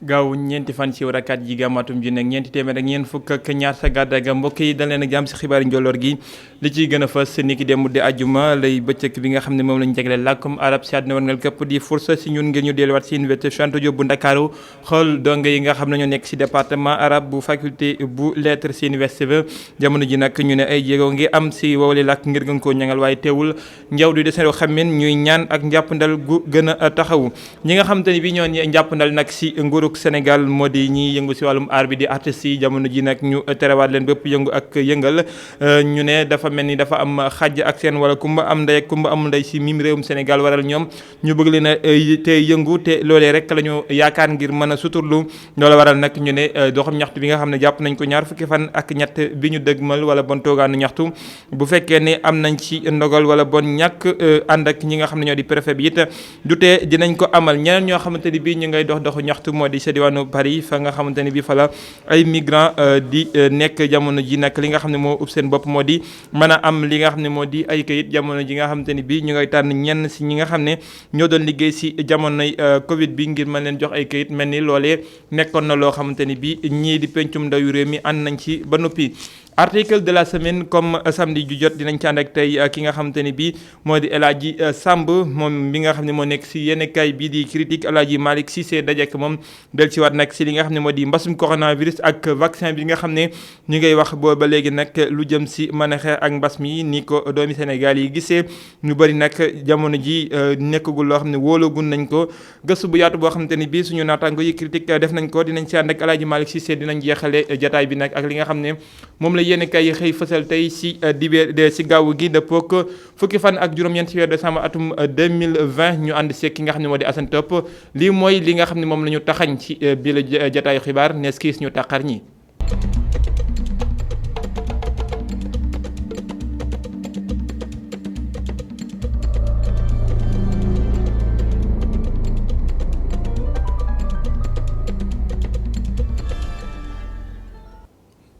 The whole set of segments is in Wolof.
gaaw ñeenti fan ci warakat ji gàmmatum ji nekk ñeenti téeméer ak ñeent fukk ak ñaar sa gàddaga mbokk yi dal leen ak jàmm si xibaari njolloor gi li ciy gën a fës ni ki dem di ajuma lay bëccëg bi nga xam ne moom lañu jagleel làkkum arab si àdduna warngal këpp di force si ñun ngir ñu delluwaat si université Cheikh Anta Diop bu Ndakaaru xool donge yi nga xam ne ñoo nekk si département arabe bu faculté bu lettres si université ba jamono ji nag ñu ne ay jéego ngi am si woowale làkk ngir gën koo ñangal waaye teewul njaw du deseen xameen ñuy ñaan ak njàppandal gu gën a taxaw ñi nga xam te ni bi ñoo njàppandal nag si nguurug Sénégal moo di ñi yëngu si wàllum aar bi di artistes yi jamono ji nag ñu terewaat leen bépp yëngu ak yëngal ñu ne dafa mel ni dafa am xàjj ak seen wala kumba am ndey ak kumba amul ndey si mim réewum Sénégal waral ñoom ñu bëgg leen a te yëngu te loolee rek la ñu yaakaar ngir mën a suturlu loola waral nag ñu ne doxam ñaxtu bi nga xam ne jàpp nañ ko ñaar fukki fan ak ñett bi ñu dëgmal wala bon toogaanu ñaxtu bu fekkee ne am nañ ci ndogal wala bon ñàkk ànd ak ñi nga xam ne ñoo di préfet bi it du tee dinañ ko amal ñeneen ñoo xamante ni bii ñu ngay doxu ñaxtu moo di sa diwaanu Paris fa nga xamante ni bii fa la ay migrants di nekk jamono ji nag li nga xam ne moo ub seen bopp moo di mën a am li nga xam ne moo di ay kayit jamono ji nga xamante ni bii ñu ngay tànn ñenn si ñi nga xam ne ñoo doon liggéey si jamonoy Covid bi ngir mën leen jox ay kayit mel ni loolee nekkoon na loo xamante ni bii ñii di pencum ndawi réew mi ànd nañ ci ba noppi. Article de la semaine comme samedi ju jot dinañ ci ànd ak tey ki nga xamante ni bii moo di El Hadji Samb moom bi nga xam ne moo nekk si yenn kay bii di critique El Hadji Malick Cissé dajek moom del ci waat nag si li nga xam ne moo di mbasum coronavirus ak vaccin bi nga xam ne ñu ngay wax boobu ba léegi nag lu jëm si mën a xeex ak mbas mi ni ko doomi Sénégal yi gisee ñu bëri nag jamono ji nekkagul loo xam ne wóolagun nañ ko gëstu bu yaatu boo xamante ni bii suñu naataango yi critique def nañ ko dinañ si ànd ak El Hadji Malick Cissé dinañ jeexale jataay bi nag ak li nga xam ne moom la yéen kay xëy fësal tey si dibéer si gaawu gi dëppook fukki fan ak juróom-ñeent ci weeru décembre atum 2020 ñu ànd see ki nga xam ne moo di Assane Top lii mooy li nga xam ne moom la ñu taxañ ci bi la jataayu xibaar nees kiis ñu tàqar ñi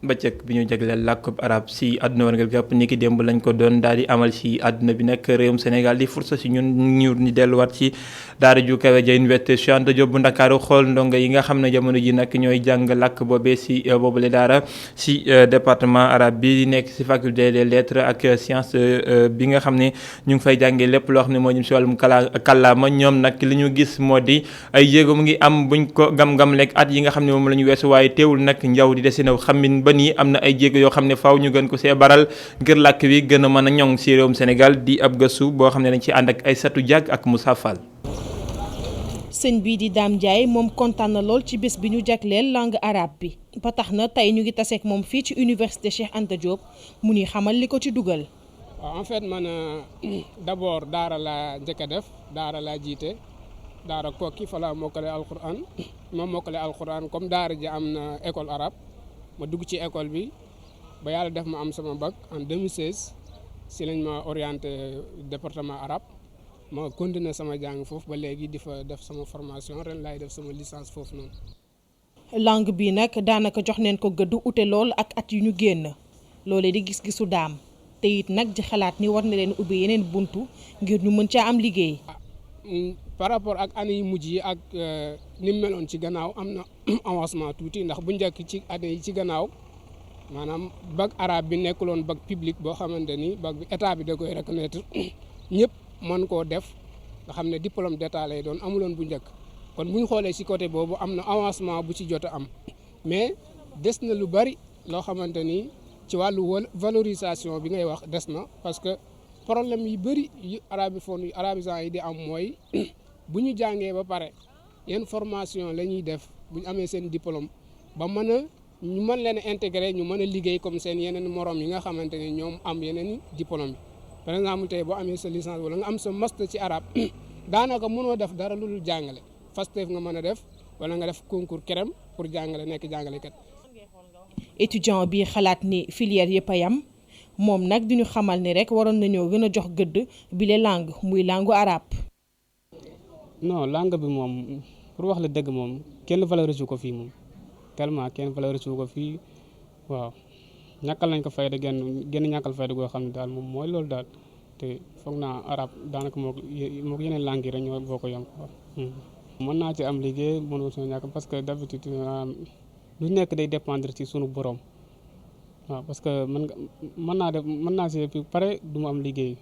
bëccëg bi ñu jagleel làkkub arab si àdduna warngal gàpp ni ki démb lañ ko doon daal di amal si àdduna bi nag réewum Sénégal di fursa si ñun ñu delluwaat ci daara ju kawe ja université Cheikh Anta Diop bu Ndakaaru xool ndongo yi nga xam ne jamono ji nag ñooy jàng làkk boobee si boobule daara si département arabe bi nekk si faculté des lettres ak sciences bi nga xam ne ñu ngi fay jàngee lépp loo xam ne moo jëm si wàllum kàllaama ñoom nag li ñu gis moo di ay jéego mu ngi am buñ ko gam-gam lekk at yi nga xam ne moom la ñu weesu waaye teewul nag njaw di desinaw xamin ba nii am na ay jéego yoo xam ne faaw ñu gën ko see baral ngir làkk wi gën a mën a ñoŋ si réewum Sénégal di ab gëstu boo xam ne dañ ci ànd ak Aïssatou Diack ak Moussa Fall. sëñ bii di Dame Ndiaye moom kontaan na lool ci bés bi ñu jagleel langue arabe bi ba tax na tey ñu ngi taseeg moom fii ci université Cheikh Anta Diop mu ni xamal li ko ci dugal. waaw en fait man d'abord daara laa njëkk a def daara laa jiite daara kokki fa laa mokkale alquran ma mokkale alquran comme daara ji am na école arabe. ma dugg ci école bi ba yàlla def ma am sama bac en 2016 si lañ ma orienté département arabe ma continuer sama jàng foofu ba léegi di fa def sama formation ren laay def sama licence foofu noonu. langue bi nag daanaka jox neen ko gëddu ute lool ak at yu ñu génn loolee di gis-gisu daam te it nag di xalaat ni war na leen ubbi yeneen buntu ngir ñu mën caa am liggéey. par rapport ak année yu mujj yi ak ni mu meloon ci gannaaw am na avancement tuuti ndax bu njëkk ci année yi ci gannaaw maanaam bac arabe bi nekkuloon bac public boo xamante ni bac bi état bi da koy reconnaître ñëpp mën koo def nga xam ne diplôme d'état lay doon amuloon bu njëkk kon bu ñu xoolee ci côté boobu am na avancement bu ci jot a am mais des na lu bari loo xamante ni ci wàllu valorisation bi ngay wax des na parce que problème yu bari yu arabophone yu arabisants yi di am mooy bu ñu jàngee ba pare yenn formation la ñuy def bu ñu amee seen diplôme ba mën a ñu mën leen a intégrer ñu mën a liggéey comme seen yeneen morom yi nga xamante ne ñoom am yeneen diplôme yi par exemple tey boo amee sa licence wala nga am sa master ci arabe daanaka mënoo def dara lu dul jàngale FASTEF nga mën a def wala nga def concours CREM pour jàngale nekk jàngalekat. étudiant bi xalaat ni filière yëpp a yam moom nag di ñu xamal ni rek waroon nañoo gën a jox gëdd bile langue muy langue arabe. non langue bi moom pour wax la dëgg moom kenn valorise ko fii moom tellement kenn valorise ko fii waaw ñàkkal nañ ko fayda genn ñàkkal fayda goo xam ne daal moom mooy loolu daal te foog naa arabe daanaka moo yeneen langue yi rek ñoo boo ko yem quoi. mën naa ci am liggéey mënul soo ñàkk parce que d'habitude lu nekk day dépendre ci sunu borom waaw parce que mën naa si pare du ma am liggéey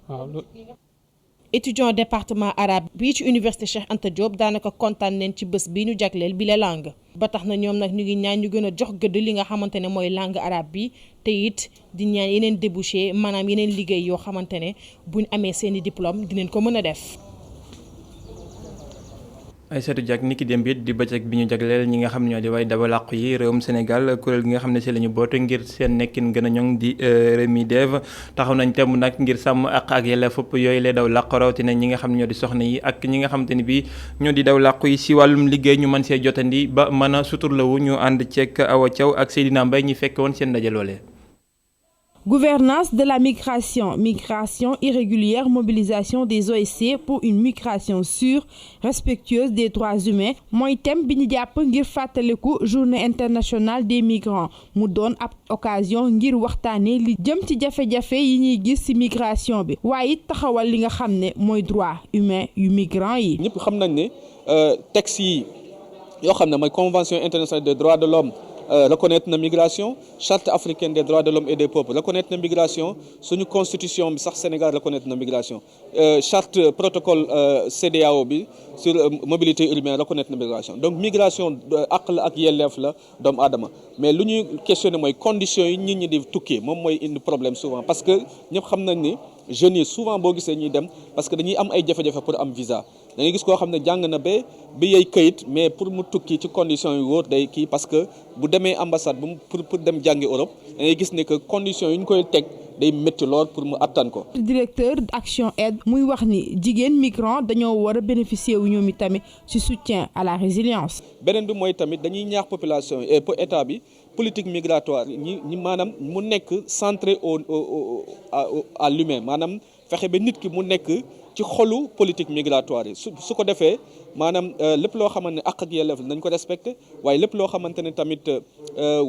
waaw. étudiant département arabe bii ci université Cheikh Anta Diop daanaka kontaan neen ci bés bi ñu jagleel bi la langue ba tax na ñoom nag ñu ngi ñaan ñu gën a jox gëdd li nga xamante ne mooy langue arabe bi te it di ñaan yeneen débouché maanaam yeneen liggéey yoo xamante ne buñ amee seeni diplôme dinañ ko mën a def. Aïssatou Diack niki démb it di bëccëg bi ñu jagleel ñi nga xam ñoo di way dawa làqu yi réewum Sénégal kuréel gi nga xam ne si la ñu boote ngir seen nekkin gën a ñoŋ di REMIDEV taxaw nañ temm nag ngir sàmm ak yelleef fëpp yooyu lay daw làqu rawatina ñi nga xam ne ñoo di soxna yi ak ñi nga xamante ni bii ñoo di daw làqu yi si wàllum liggéey ñu mën see jotandi ba mën a suturlawu ñu ànd ceeg Awa Thiaw ak Seydina Mbaye ñi fekk woon seen ndaje loolee. Gouvernance de la migration, migration irrégulière, mobilisation des OSC pour une migration sûre, respectueuse des droits humains mooy thème bi ñu jàpp ngir fàttaliku journée internationale des migrants mu doon ab occasion ngir waxtaanee li jëm ci jafe-jafe yi ñuy gis ci migration bi waaye it taxawal li nga xam ne mooy droit humain yu migrants yi. ñëpp xam nañ ne texte yi yoo xam ne mooy convention internationale des droits de l'homme reconnaître na migration charte africaine des droits de l'homme et des peuples reconnaître na migration suñu constitution bi sax Sénégal reconnaître na migration charte protocole CEDEAO bi sur mobilité urbaine reconnaître na migration donc migration àq la ak yelleef la doomu aadama mais lu ñuy questionné mooy conditions yi nit ñi di tukkee moom mooy indi problème souvent parce que ñëpp xam nañ ni jeunes yi souvent boo gisee ñuy dem parce que dañuy am ay jafe-jafe pour am visa da ngay gis koo xam ne jàng na ba yey këyit mais pour mu tukki ci conditions yu wóor day kii parce que bu demee ambassade pour dem jàngi Europe da ngay gis ne que conditions yi ñu koy teg day métti lool pour mu attan ko. directeur d'Action Aide muy wax ni jigéen migrant dañoo war a bénéficier wu ñoom tamit ci soutien à la résilience. beneen bi mooy tamit dañuy ñaax population et pour état bi politique migratoire ñi maanaam mu nekk centré à l'humain maanaam fexe ba nit ki mu nekk ci xolu politique migratoire yi su ko defee maanaam lépp loo xamante ne àq ak yelleef nañ ko respecté waaye lépp loo xamante ne tamit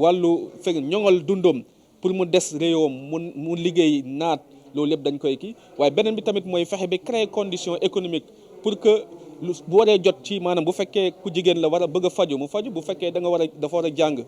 wàllu fekk ñoŋal dundoom pour mu des réewam mu liggéey naat loolu lépp dañ koy kii waaye beneen bi tamit mooy fexe ba créer condition économique pour que bu waree jot ci maanaam bu fekkee ku jigéen la war a bëgg a faju mu faju bu fekkee dafa war a jàng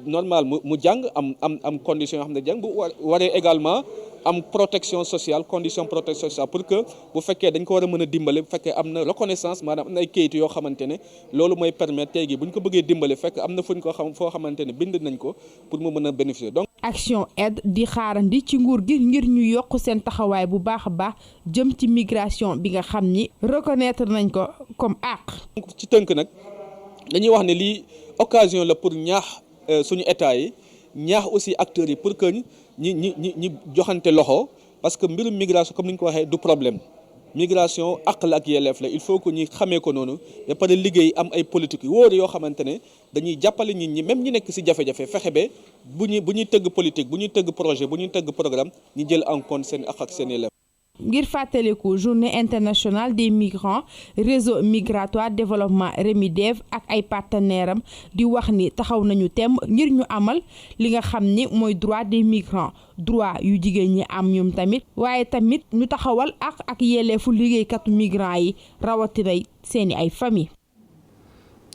normal mu jàng am condition yoo xam ne jàng bu waree également am protection sociale condition protection sociale pour que bu fekkee dañ ko war a mën a dimbale bu fekkee am na reconnaissance maanaam am na ay kayit yoo xamante ne loolu mooy permettre tey gi bu ñu ko bëggee dimbale fekk am na fuñ ko xam foo xamante ne bind nañ ko pour mu mën a bénéficier donc. Action Aide di xaarandi ci nguur gi ngir ñu yokk seen taxawaay bu baax a baax jëm ci migration bi nga xam ni reconnaître nañ ko comme àq. ci tënk nag dañuy wax ne lii occasion la pour ñaax suñu état yi ñaax aussi acteurs yi pour que ñi joxante loxo parce que mbirum migration comme ni ñu ko waxee du problème migration àq la ak yelleef la il faut que ñi xamee ko noonu ba pare liggéey am ay politique yu wóor yoo xamante ne dañuy jàppale nit ñi même ñi nekk ci jafe-jafe fexe ba bu ñuy tëgg politique bu ñuy tëgg projet bu ñuy tëgg programme ñi jël en compte seen àq ak seen yelleef. ngir fàttaliku journée internationale des migrants réseau migratoire développement REMIDEV ak ay partenaires am di wax ni taxaw nañu temm ngir ñu amal li nga xam ni mooy droit des migrants droit yu jigéen ñi am ñoom tamit waaye tamit ñu taxawal ak yelleefu liggéeykatu migrants yi rawatina seeni ay famille.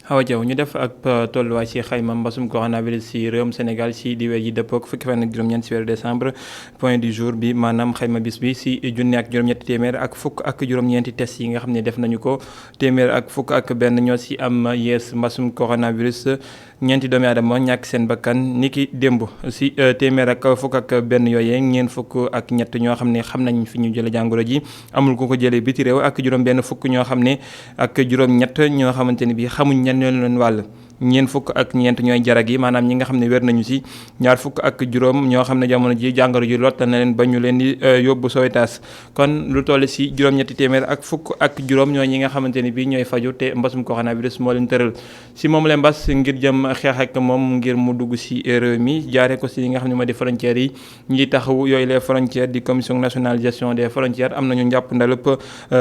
Awa Diaw ñu def ak tolluwaay ci xayma mbasum coronavirus ci réewum Sénégal ci diwéer yi dëppook fukki fan ak juróom-ñeent ci weeru décembre point du jour bi maanaam xayma bis bi ci junni ak juróom-ñetti téeméer ak fukk ak juróom-ñeenti test yi nga xam ne def nañu ko téeméer ak fukk ak benn ñoo ci am yees mbasum coronavirus ñeenti doomi aadama ñàkk seen bakkan niki démb ci téeméer ak fukk ak benn yooyee ñeent fukk ak ñett ñoo xam ne xam nañ fi ñu jële jàngoro ji amul ku ko jëlee biti réew ak juróom benn fukk ñoo xam ne ak juróom-ñett ñoo xamante ne bi xamuñ ñan ñoo leen wàll ñeent fukk ak ñeent ñooy jarag yi maanaam ñi nga xam ne wér nañu ci ñaar fukk ak juróom ñoo xam ne jamono ji jàngoro ji lottal na leen ba ñu leen di yóbbu Sowétas kon lu toll ci juróom-ñetti téeméer ak fukk ak juróom ñooy ñi nga xamante ni bii ñooy faju te mbasum coronavirus moo leen tëral ci moom leen mbas ngir jëm xeex ak moom ngir mu dugg ci réew mi jaaree ko ci li nga xam ne moo di frontières yi ñi taxawu yooyu les frontières di commission nationale gestion des frontières am nañu njàpp ndalëpp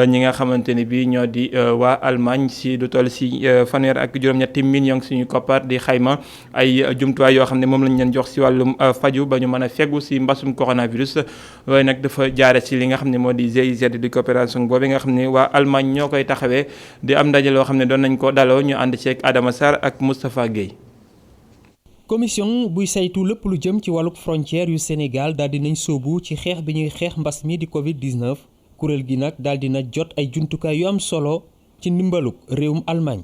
ñi nga xamante ni bii ñoo di waa Allemagne ci lu toll ci fanweer ak juróom-ñetti millions suñu koppar di xayma ay jumtuwaay yoo xam ne moom lañ leen jox si wàllum faju ba ñu mën a fegu si mbasum coronavirus waaye nag dafa jaare si li nga xam ne moo di GIZ di coopération boobu nga xam ne waa Allemagne ñoo koy taxawee di am ndaje loo xam ne doon nañ ko daloo ñu ànd ceeg Adama Sarr ak Moustapha Guèye. commission buy saytu lépp lu jëm ci wàlluk frontière yu Sénégal daal di nañ sóobu ci xeex bi ñuy xeex mbas mi di Covid-19 kuréel gi nag daal di na jot ay jumtukaay yu am solo ci ndimbaluk réewum Allemagne.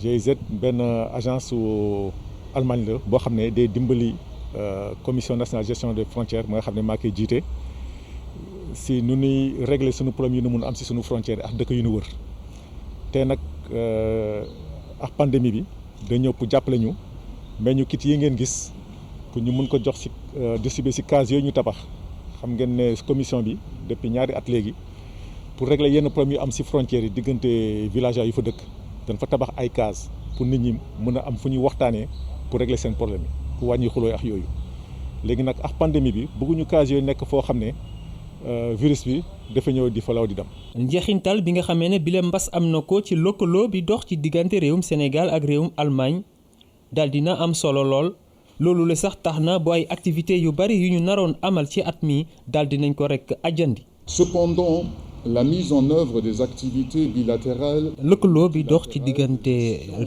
GIZ benn agence su Allemagne la boo xam ne day dimbali commission nationale gestion des frontières moo nga xam ne maa koy jiite si nu ñuy régler sunu problème yu nu mun am si sunu frontière ak dëkk yu nu wër te nag ak pandémie bi da ñëw pour jàppale ñu. mais ñu kit yi ngeen gis pour ñu mun ko jox ci distribuer ci case yooyu ñu tabax xam ngeen ne commission bi depuis ñaari at léegi pour régler yenn problème yu am ci frontières yi diggante villageois yu fa dëkk dañ fa tabax ay case pour nit ñi mën a am fu ñuy waxtaanee pour régler seen problème yi pour wàññi xuloo ak yooyu léegi nag ak pandémie bi bëgguñu case yooyu nekk foo xam ne virus bi dafa ñëw di falaw di dem. njeexintal bi nga xamee ne bile mbas am na ko ci lëkkaloo bi dox ci diggante réewum Sénégal ak réewum Allemagne. daal dina am solo lool loolu la sax tax na bu ay activités yu bari yu ñu naroon amal ci at mi daal dinañ ko rek ajandi. Cependant, la mise en œuvre des activités bilatérales. lëkkaloo bi dox ci diggante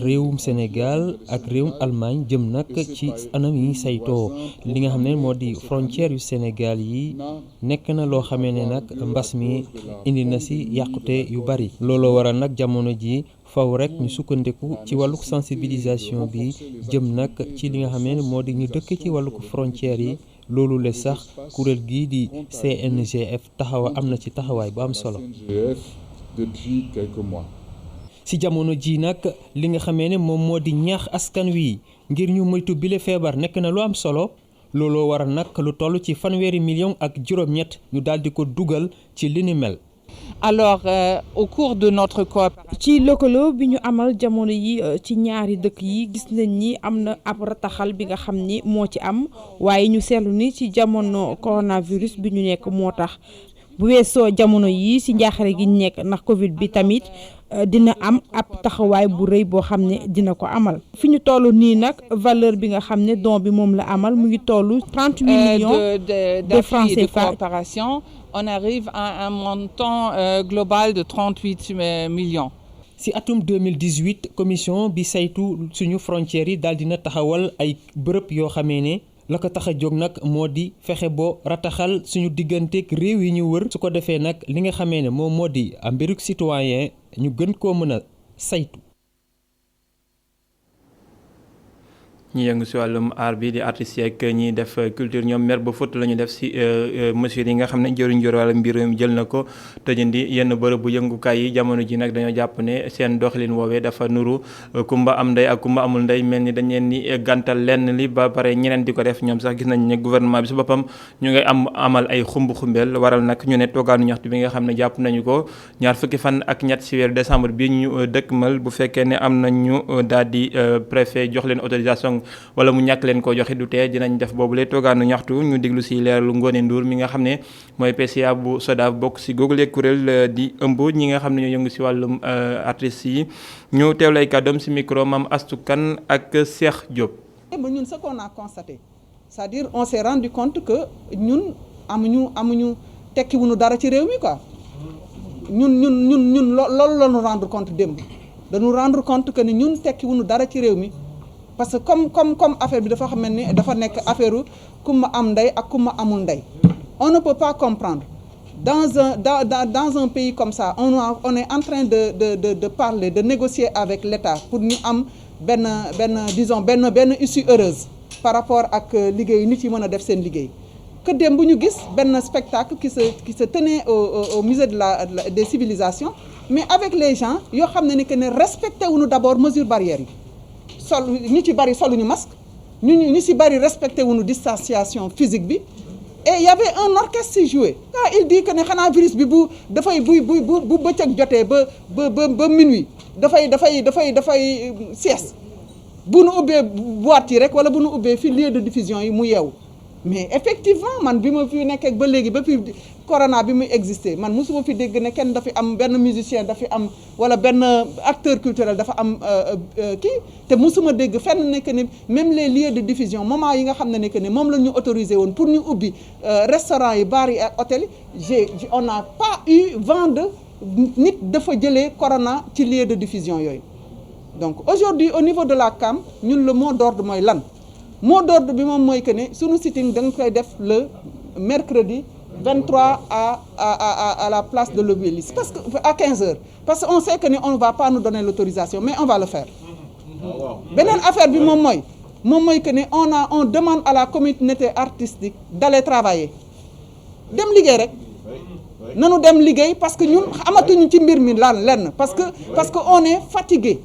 réewum Sénégal ak réewum Allemagne jëm nag ci anam yi saytoo li nga xam ne moo di frontière yu Sénégal yi nekk na loo xamee ne nag mbas mi indi na si yàqute yu bari. looloo waral nag jamono ji faw rek ñu sukkandiku ci wàlluk sensibilisation bi jëm nag ci li nga xam ne moo di ñu dëkk ci wàlluk frontières yi. loolu la sax kuréel gii di CNGF am na ci taxawaay bu am solo. depuis quelques mois. ci jamono ji nag li nga xamee ne moom moo di ñaax askan wi ngir ñu moytu bile feebar nekk na lu am solo looloo waral nag lu toll ci 1 million ak juróom-ñett ñu daal di ko dugal ci li ni mel. Alors au cours de notre coopération. ci lëkkaloo bi ñu amal jamono yi ci ñaari dëkk yi gis nañ ni am na ab rataxal bi nga xam ni moo ci am waaye ñu seetlu ni ci jamono coronavirus bi ñu nekk moo tax bu weesoo jamono yi ci njaaxare gi ñu nekk ndax Covid bi tamit dina am ab taxawaay bu rëy boo xam ne dina ko amal. fi ñu toll nii nag valeur bi nga xam ne don bi moom la amal mu ngi toll 38 millions de francs CFA. Coopération. On arrive à un montant global de 38 millions. ci atum 2018 commission bi saytu suñu frontières yi daal dina taxawal ay bërëb yoo xamee ne la ko tax a jóg nag moo di fexe boo rataxal suñu digganteeg réew yi ñu wër su ko defee nag li nga xamee ne moom moo di mbiruk citoyen ñu gën koo mën a saytu. ñi yëngu si wàllum art bi di artistes yeeg ñiy def culture ñoom mer ba fut la ñu def si mesures yi nga xam ne jëriñ jor wala mbir jël na ko tëjandi yenn bërëb bu yëngukaay yi jamono ji nag dañoo jàpp ne seen doxalin woowee dafa nuru kumba am ndey ak kumba amul ndey mel ni dañ leen ni gàntal lenn li ba pare ñeneen di ko def ñoom sax gis nañ ne gouvernement bi si boppam ñu ngay amal ay xumbeel waral nag ñu ne toogaanu ñaxtu bi nga xam ne jàpp nañu ko ñaar fukki fan ak ñett si weeru décembre bi ñu dëkkmal bu fekkee ne am nañu daal di préfet jox leen autorisation wala mu ñàkk leen koo joxe du tee dinañ def boobule toogaanu ñaxtu ñu diglu si leerlu Ngoné Ndour mi nga xam ne mooy PCA bu SODAV bokk si googule kuréel di ëmb ñi nga xam ne ñoo yëngu si wàllum artistes yi ñu teewlu ay kàddoom si micro Mame Astou Kane ak Cheikh Diop. Ñun ce qu'on a constaté c'est-à-dire on s'est rendu compte que ñun amuñu tekkiwuñu dara ci réew mi quoi ñun loolu la ñu rendre compte démb dañu rendre compte que ni ñun tekkiwuñu dara ci réew mi. parce que comme affaire bi dafa xam ne dafa nekk affaire ku ma am ndey ak ku ma amul ndey on ne peut pas comprendre dans un pays comme ça on est en train de parler de négocier avec l'État pour ñu am benn issue heureuse par rapport ak liggéey nit yi mën a def seen liggéey que démb bu ñu gis benn spectacle qui se tenait au musée des civilisations mais avec les gens yoo xam ne que ne respecté wuñu d'abord mesures barrières yi ñu ci bari soluñu masque ñu ci bari respecté wuñu distanciation physique bi et il y avait un orchestre qui jouait quand il dit que ne xanaa virus bi bu bëccëg jotee ba minuit dafay sieste bu nu ubbee boîte yi rek wala bu nu ubbee fi lieu de diffusion yi mu yeewu mais effectivement man bi ma fi nekkee ba léegi ba fi corona bi muy exister man mosuma fi dégg ne kenn dafi am benn musicien dafi am wala benn acteur culturel dafa am kii te mosuma dégg fenn nekk ne même les lieux de diffusion moment yi nga xam ne nekk ne moom la ñu autorisé woon pour ñu ubbi restaurant yi bar yi ak hôtel yi on n'a pas eu vent de nit dafa jëlee corona ci lieu de diffusion yooyu. Donc aujourd'hui au niveau de la CAM ñun le mot d'ordre mooy lan mot d'ordre bi moom mooy que ne sunu sitting da nga koy def le mercredi 23 à la place de l'Obélisque parce que à 15h parce que on sait que ni on ne va pas nous donner l'autorisation mais on va le faire. beneen affaire bi moom mooy que ne on demande à la communauté artistique d'aller travailler dem liggéey rek. nanu dem liggéey parce que ñun amatuñu ci mbir mi lenn parce que on est fatigué.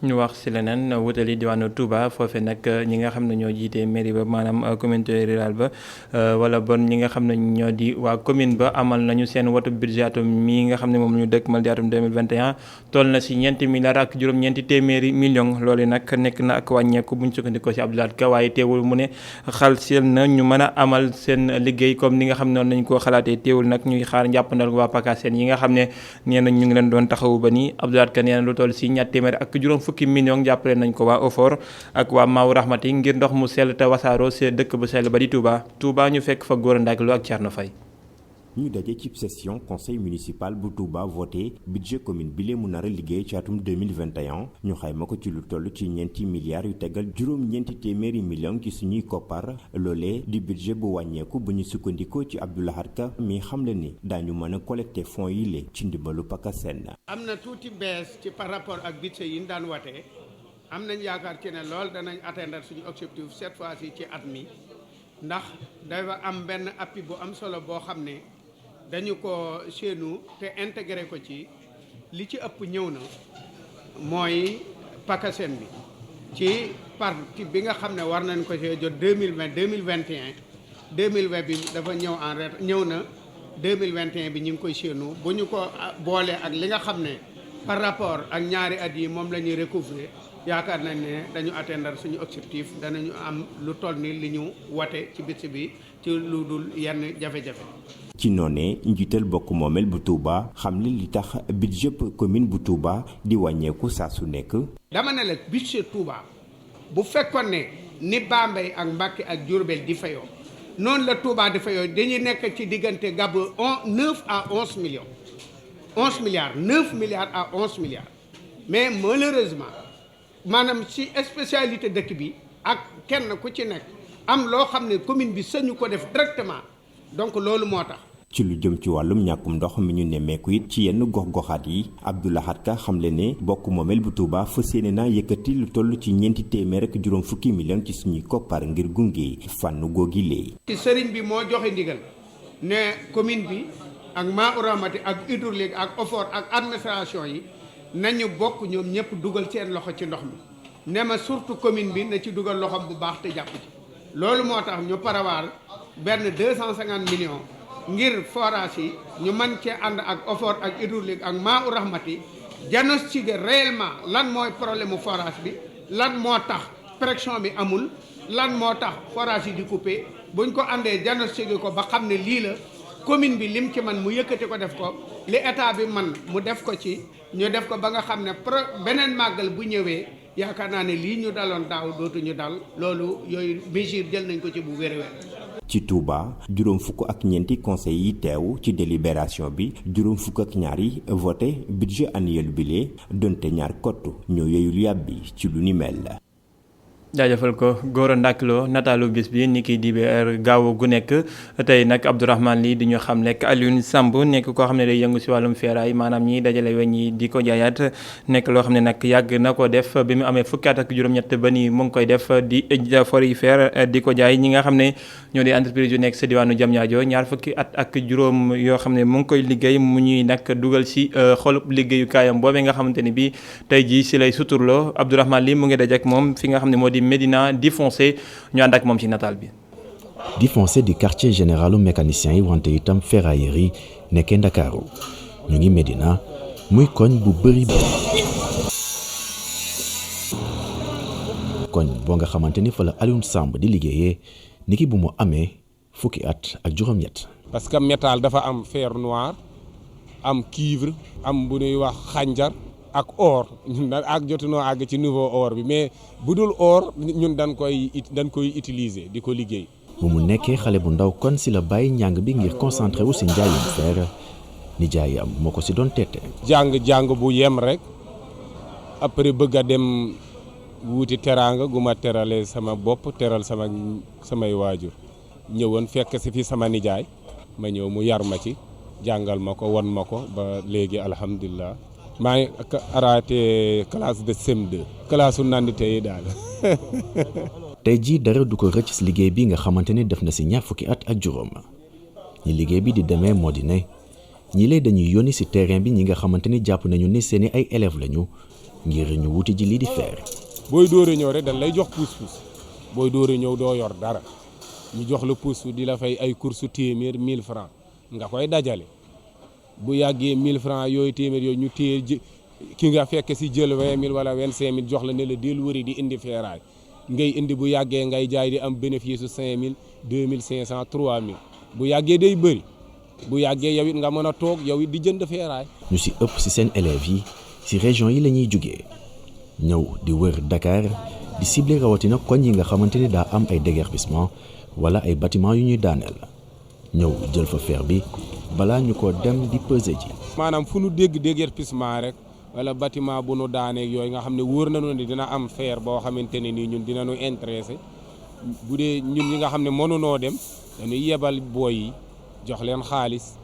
ñu wax ci leneen wutali diwaanu Touba foofe nag ñi nga xam ne ñoo jiite mairie ba maanaam communauté rurale ba wala bon ñi nga xam ne ñoo di waa commune ba amal nañu seen wotu budget atum mi nga xam ne moom la ñu dëkk mal di atum 2021 toll na ci ñeenti milliards ak juróom-ñeenti téeméeri millions loolu nag nekk na ak wàññeeku bu ñu sukkandikoo ci Abdou Lahad Ka waaye teewul mu ne xal seen na ñu mën a amal seen liggéey comme ni nga xam ne noonu lañu koo xalaatee teewul nag ñuy xaar njàppandal waa PACASEN yi nga xam ne nee na ñu ngi leen doon taxawu ba nii Abdou Lahad Ka nee na lu toll ci ñetti téeméer ak juróom fukki millions jàppale nañ ko waa OFOR ak waa Maaw Rahmati ngir ndox mu sell te wasaaroo see dëkk bu sell ba di Touba ñu fekk fa Gora Ndack Lo ak Thierno Faye. ñu daje ci session conseil municipal bu Touba voté budget commune bi lee mu nar a liggéey ci atum 2021 ñu xayma ko ci lu toll ci ñeenti milliards yu tegal juróom-ñeenti téeméeri millions ci suñuy koppar loolee di budget bu wàññeeku bu ñu sukkandikoo ci Abdou Lahad Ka mi xamle ni daañu mën a collecter fonds yi lee ci ndimbalu PACASEN. am na tuuti bees ci par rapport ak budget yi ñu daan watee am nañ yaakaar ci ne lool danañ atteindre suñu objectif cette fois-ci ci at mi ndax dafa am benn appui bu am solo boo xam ne dañu ko seenu te intégré ko ci li ci ëpp ñëw na mooy PACASEN bi ci partie bi nga xam ne war nañ ko see jot 2020 2020 bi dafa ñëw en retard ñëw na 2021 bi ñu ngi koy seenu bu ñu ko boolee ak li nga xam ne par rapport ak ñaari at yi moom la ñuy recouvrer yaakaar nañ ne dañu atteindre suñu objectif danañu am lu toll ni li ñu wate ci bis bi ci lu dul yenn jafe-jafe. ci noonee njiital bokk moomeel bu Touba xam li li tax budget commune bu Touba di wàññeeku saa su nekk. dama ne la budget Touba bu fekkoon ne ni Bambey ak Mbacké ak Diourbel di fayoo noonu la Touba di fayoo dañuy nekk ci diggante gàbb 9 à 11 millions 11 milliards 9 milliards à 11 milliards mais malheureusement maanaam ci spécialité dëkk bi ak kenn ku ci nekk am loo xam ne commune bi sañu ko def directement donc loolu moo tax. ci lu jëm ci wàllum ñàkkum ndox mi ñu nemmeeku it ci yenn gox-goxaat yi Abdou Lahad Ka xamle ne bokk moomeel bu Touba fas yéene naa yëkkati lu toll ci ñeenti téeméer ak juróom fukki millions ci suñuy koppar ngir gunge fànn googi lee. ci sëriñ bi moo joxe ndigal ne commune bi ak Maaw Rahmati ak hydraulique ak OFOR ak administration yi nañu bokk ñoom ñëpp dugal seen loxo ci ndox mi ne ma surtout commune bi na ci dugal loxom bu baax te jàpp ci loolu moo tax ñu parawaar benn 250 millions ngir forage yi ñu mën cee ànd ak OFOR ak hydraulique ak Maaw Rahmati diagnostiquer réellement lan mooy problème mu forage bi lan moo tax pression bi amul lan moo tax forage yi di coupé buñ ko àndee diagnostiquer ko ba xam ne lii la commune bi lim ci man mu yëkkati ko def ko li état bi man mu def ko ci ñu def ko ba nga xam ne beneen màggal bu ñëwee yaakaar naa ne lii ñu daloon daaw dootuñu dal loolu yooyu mesure jël nañ ko ci bu wér-wér. ci Touba juróom fukk ak ñeenti conseil yi teew ci délibération bi juróom fukk ak ñaar yi voté budget annuel bi lee donte ñaar kott ñoo yeyul yàbbi ci lu ni mel. jaajëfal ko Gora Ndack Lo nataalu bis bi ni ki dibeer gaaw gu nekk tey nag Abdourahmane lii di ñu xam lekk Alioune Samb nekk koo xam ne day yëngu si wàllum feeraay maanaam ñiy dajale weñ yi di ko jaayaat nekk loo xam ne nag yàgg na ko def bi mu amee fukki at ak juróom-ñett ba nii mu ngi koy def di fori fer di ko jaay ñi nga xam ne ñoo di entreprise yu nekk sa diwaanu Diamniadio ñaar fukki at ak juróom yoo xam ne mu ngi koy liggéey mu ñuy nag dugal si xolub liggéeyukaayam boobee nga xamante ni bi tey jii si lay suturloo Abdourahmane lii mu ngi dajek moom fi nga xam ne moo di Médina di foncé ñu ànd ak moom ci nataal bi. di foncé di quartier généralu mécanicien yi wante itam ferrailleurs yi nekkee Ndakaaru ñu ngi Médina muy koñ bu bëri koñ boo nga xamante ni fa la Alioune Samb di liggéeyee niki bu mu amee fukki at ak juróom-ñett. parce que métal dafa am fer noir am cuivre am bu ñuy wax xànjar ak or ñun ak jotunoo àgg ci niveau or bi mais bu dul or ñun dañ koy utiliser di ko liggéey. bu mu nekkee xale bu ndaw kon si la bàyyi njàng bi ngir concentré wu si njaayum fer nijaayam moo ko si doon tette. jàng bu yem rek après bëgg a dem wuuti teraanga gu ma teralee sama bopp teral samay waajur ñëwoon fekk si fi sama nijaay ma ñëw mu yar ma ci jàngal ma ko won ma ko ba léegi alhamdulilah maa ngi araate classe de CM2 classe su nandite yi daal. tey jii dara du ko rëcc si liggéey bi nga xamante ni def na si ñaar fukki at ak juróom ñi liggéey bi di demee moo di ne ñi lay dañuy yónni si terrain bi ñi nga xamante ni jàpp nañu ni seeni ay élèves lañu ngir ñu wuti ji lii di fer. booy dóore ñëw rek dañ lay jox puus-puus booy dóore ñëw doo yor dara ñu jox la puus di la fay ay course téeméer 1000 francs nga koy dajale bu yàggee 1000 francs yooyu téeméer yooyu ñu téye ki nga fekk si jël 20000 wala 25000 jox la ne la del wëri di indi feeraay ngay indi bu yàggee ngay jaay di am bénéfice su 5000 2500 3000 bu yàggee day bëri bu yàggee yow it nga mën a toog yow it di jënd feeraay. ñu si ëpp si seen élèves yi si région yi la ñuy jugee ñëw di wër Dakar di ciblé rawatina koñ yi nga xamante ni daa am ay déguerpissement wala ay bâtiment yu ñuy daaneel ñëw jël fa fer bi balaa ñu ko dem di peser ji. maanaam fu nu dégg déguerpissement rek wala bâtiment bu nu daaneeg yooyu nga xam ne wóor nañu ne dina am fer boo xamante ne nii ñun dinañu intéressé bu dee ñun ñi nga xam ne mënunoo dem dañuy yebal booy yi jox leen xaalis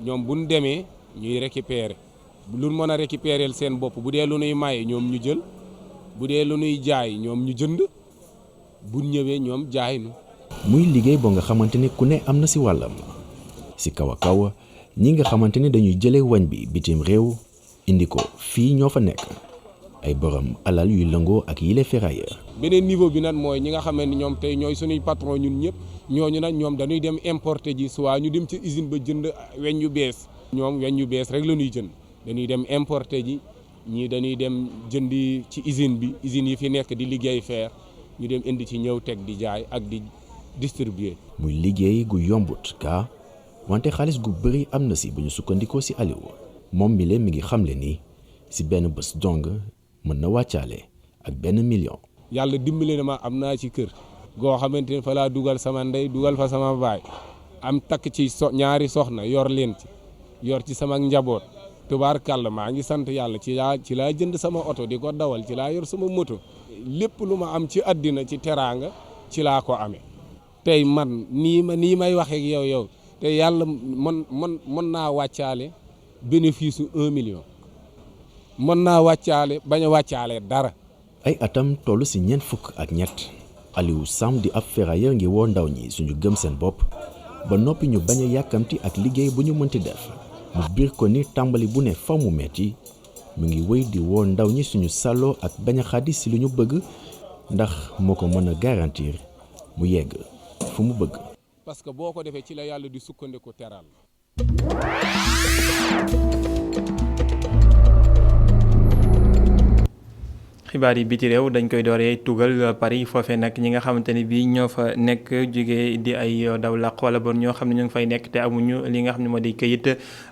ñoom bu ñu demee ñuy récupérer lu mën a récupérer seen bopp bu dee lu nuy maye ñoom ñu jël bu dee lu nuy jaay ñoom ñu jënd bu ñëwee ñoom jaay nu. muy liggéey boo nga xamante ni ku ne am na si wàllam si kaw a kaw ñi nga xamante ni dañuy jëlee wañ bi bitim réew indi ko fii ñoo fa nekk ay borom alal yuy lëngoo ak yile ferrailleur. beneen niveau bi nag mooy ñi nga xam ne ñoom tey ñooy suñuy patron ñun ñëpp ñooñu nag ñoom dañuy dem importer ji soit ñu dem ci usine ba jënd weñ yu bees ñoom weñ yu bees rek la ñuy jënd dañuy dem importer ji ñii dañuy dem jëndi ci usine bi usines yi fi nekk di liggéey fer ñu dem indi ci ñëw teg di jaay ak di distribuer. muy liggéey gu yombut ka wante xaalis gu bëri am na si bu ñu sukkandikoo si Aliou moom mi ngi xamle ni si benn bés dong mën na wàccaale ak $1 million. yàlla dimbali na ma am naa ci kër goo xamante ne fa laa dugal sama ndey dugal fa sama baay am takk ci ñaari soxna yor leen ci yor ci sama njaboot tubaarkàlla maa ngi sant yàlla ci laa jënd sama oto di ko dawal ci laa yor sama moto lépp lu ma am ci àddina ci teraanga ci laa ko amee. tey man nii may waxee ak yow te yàlla mën naa wàccaale bénéfice su 1 million mën naa wàccaale bañ a wàccaale dara. ay atam toll si ñeent Aliou Samb di ab ferrailleur ngi woo ndaw ñi suñu gëm seen bopp ba noppi ñu bañ a yàkkamti ak liggéey bu ñu mënti def mu biir ko ni tàmbali bu ne fa mu metti mu ngi wéy di woo ndaw ñi suñu sàlloo ak bañ a xaddi si lu ñu bëgg ndax moo ko mën a garantir mu yegg fu mu bëgg. parce que boo ko defee ci la yàlla di sukkandiku teral. xibaar yi biti réew dañ koy dooree tugal Paris foofee nag ñi nga xamante ni bii ñoo fa nekk jógee di ay daw làq wala bon ñoo xam ne ñu ngi fay nekk te amuñu li nga xam ne moo di këyit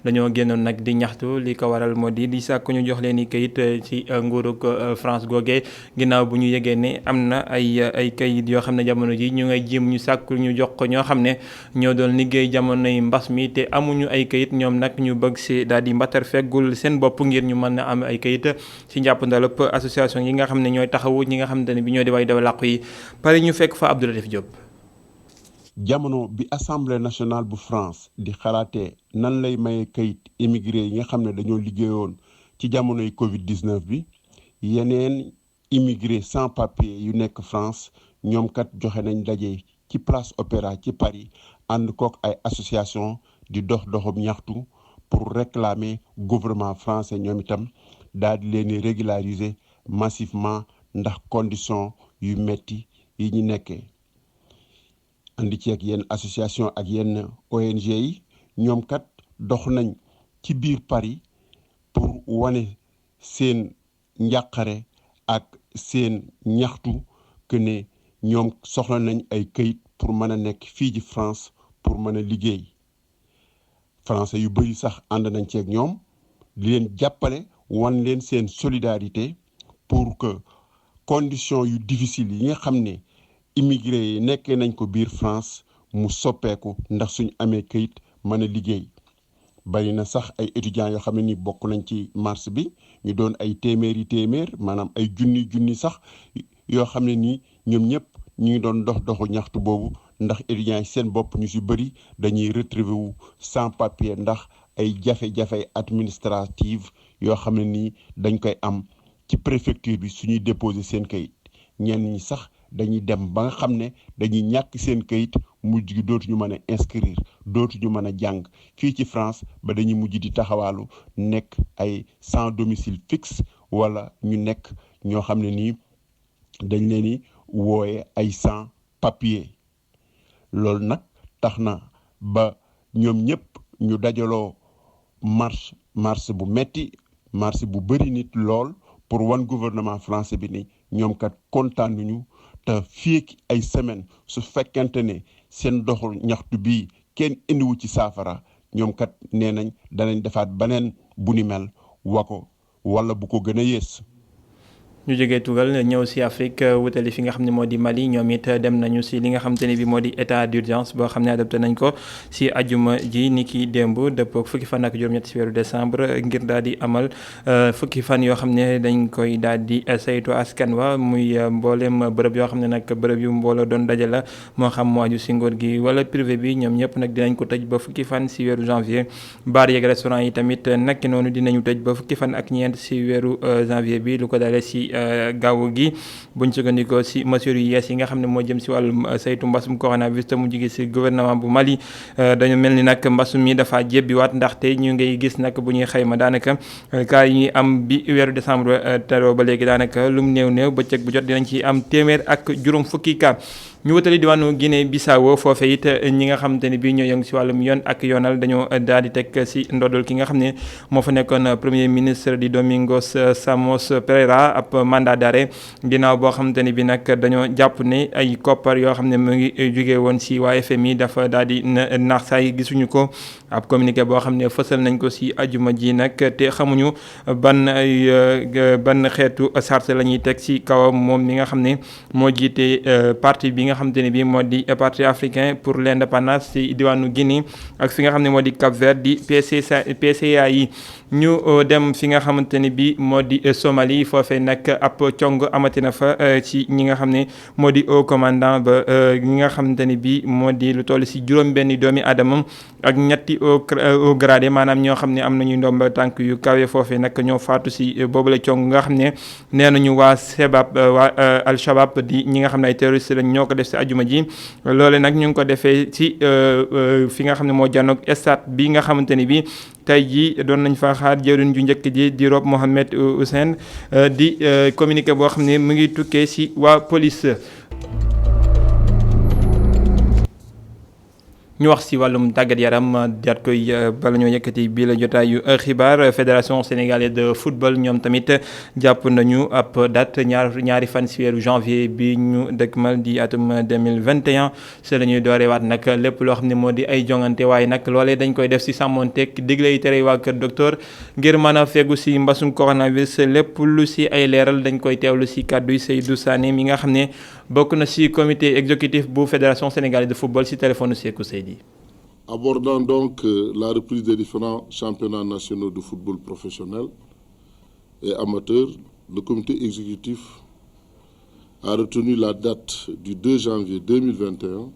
dañoo génnoon nag di ñaxtu li ko waral moo di sàkk ñu jox leen i këyit ci nguurug France googee ginnaaw bu ñu yëgee ne am na ay këyit yoo xam ne jamono ji ñu ngay jéem ñu sàkk ñu jox ko ñoo xam ne ñoo doon liggéey jamonoy mbas mi te amuñu ay këyit ñoom nag ñu bëgg si daal di mbatar feggul seen bopp ngir ñu mën a am ay këyit ci njàppandalëp association yi nga xam ne ñooy taxawu ñi nga xamante ne bi ñoo di way daw làqu yi pare ñu fekk fa Abdou Latif Diop. jamono bi assemblée nationale bu France di xalaatee nan lay maye kayit émigré yi nga xam ne dañoo liggéeyoon ci jamonoy Covid-19 bi yeneen immigré sans papier yu nekk France ñoom kat joxe nañ daje ci place Opéra ci Paris ànd kook ay association di doxum ñaxtu pour réclamer gouvernement français ñoom itam daal di leen régulariser massivement ndax condition yu metti yi ñu nekkee andi ci ak yenn association ak yenn ONG yi ñoom kat dox nañ ci biir Paris pour wane seen njàqare ak seen ñaxtu que ne ñoom soxla nañ ay këyit pour mën a nekk fii ci France pour mën a liggéey français yu bëri sax ànd nañ ceeg ñoom di leen jàppale wan leen seen solidarité pour que conditions yu difficile yi nga xam ne immigré yi nekkee nañ ko biir France mu soppeeku ndax suñ amee këyit mën a liggéey bari na sax ay étudiants yoo xam ne ni bokk nañ ci marche bi ñu doon ay téeméer maanaam ay junni sax yoo xam ne nii ñoom ñëpp ñu ngi doon doxu ñaxtu boobu ndax étudiants yi seen bopp ñu ci bëri dañuy retrouver wu sans papier ndax ay jafe-jafe administrative yoo xam ne nii dañ koy am ci préfecture bi suñuy déposer seen kayit ñenn ñi sax dañuy dem ba nga xam ne dañuy ñàkk seen kayit mujj gi dootuñu mën a inscrire dootuñu mën a jàng fii ci France ba dañuy mujj di taxawaalu nekk ay sans domicile fixe wala ñu nekk ñoo xam ne nii dañ leen di wooye ay sans papier loolu nag tax na ba ñoom ñëpp ñu dajaloo marche bu metti marche bu bëri nit lool pour wan gouvernement français bi ni ñoom kat kontaan nañu te fii ay semaine su fekkente ne seen doxul ñaxtu bii kenn indiwu ci saafara ñoom kat nee nañ danañ defaat beneen bu ni mel wako wala bu ko gën a yées. ñu jógee tugal ñëw si Afrique wutali fi nga xam ne moo di Mali ñoom it dem nañu si li nga xam te ne bi moo di état d'urgence boo xam ne adopté nañ ko si ajuma ji ni ki démb dëppoo fukki fan ak juróom-ñett si weeru décembre ngir daal di amal fukki fan yoo xam ne dañ koy daal di saytu askan wa muy mboolem bërëb yoo xam ne nag bërëb yu mbooloo doon daje la moo xam mu aju si ngóor gi wala privé bi ñoom ñëpp nag dinañ ko tëj ba fukki fan si weeru janvier bar yeeg restaurant yi tamit nag noonu dinañu tëj ba fukki fan ak ñeent si weeru janvier bi lu ko dalee si gaawu gi buñ sukkandikoo si mesures yu yees yi nga xam ne moo jëm si wàllum saytu mbasum coronavirus te mu jóge si gouvernement bu Mali dañu mel ni nag mbasum mi dafa jébbiwaat ndaxte ñu ngay gis nag bu ñuy xayma daanaka cas yi ñuy am bi weeru décembre teroo ba léegi daanaka lu mu néew bëccëg bu jot dinañ ci am téeméer ak juróom fukki cas ñu wutali diwaanu Guinée Bissau foofe it ñi nga xamante ne bii ñoo yëngu si wàllum yoon ak yoonal dañoo daal di teg si ndoddal ki nga xam ne moo fa nekkoon premier ministre di Domingos Samos Pereira ab mandat d'arrêt ginnaaw boo xamante ne bi nag dañoo jàpp ne ay koppar yoo xam ne mu ngi jógee woon si waa FMI dafa daal di naax saay gisuñu ko ab communiqué boo xam ne fësal nañ ko si ajuma ji nag te xamuñu ban xeetu sart la ñuy teg si kawam moom mi nga xam ne moo jiite parti bi nga xamante ne bi moo di parti africain pour l'indépendance ci diwaanu Guinée ak fi nga xam ne moo di Cap-Vert di PCA yi ñu dem fi nga xamante ne bi moo di Somalie foofee nag ab cong amatina fa ci ñi nga xam ne moo di haut commandant ba ñi nga xamante ne bi moo di lu toll ci juróom-benni doomi aadama ak ñetti au gradé maanaam ñoo xam ne am nañu ndomba tànk yu kawe foofee nag ñoo faatu ci boobule cong nga xam ne nee nañu waa Sebab waa Al-Shabaab di ñi nga xam ne ay terroristes lañ ñoo ko def ci ajuma ji loole nag ñu ngi ko defee ci fi nga xam ne moo janoog stade bi nga xamante ni bi tey jii doon nañ fa xaar jëwriñ ju njëkk ji di Rob Mohamed Hussein di communiqué boo xam ne mu ngi tukkee ci waa police. ñu wax ci wàllum tàggat yaram daat koy bala ñoo yëkkati bii la jotaayu xibaar fédération sénégalaise de football ñoom tamit jàpp nañu ab date ñaari fan ci weeru janvier bi ñu dëkkmal di atum 2021 c'est la ñuy dooreewaat nag lépp loo xam ne moo di ay jongante waaye nag loolee dañ koy def ci sàmmonteeg digle yi tere waa kër docteur ngir mën a fegu ci mbasum coronavirus lépp lu ci ay leeral dañ koy teewlu ci kàddu yi Seydou Sané mi nga xam ne bokk na ci comité exécutif bu fédération sénégalaise de football ci téléphone Sékou Seydi. Abordant donc la reprise des différents championnats nationaux de football professionnel et amateur, le comité exécutif a retenu la date du 2 janvier 2021.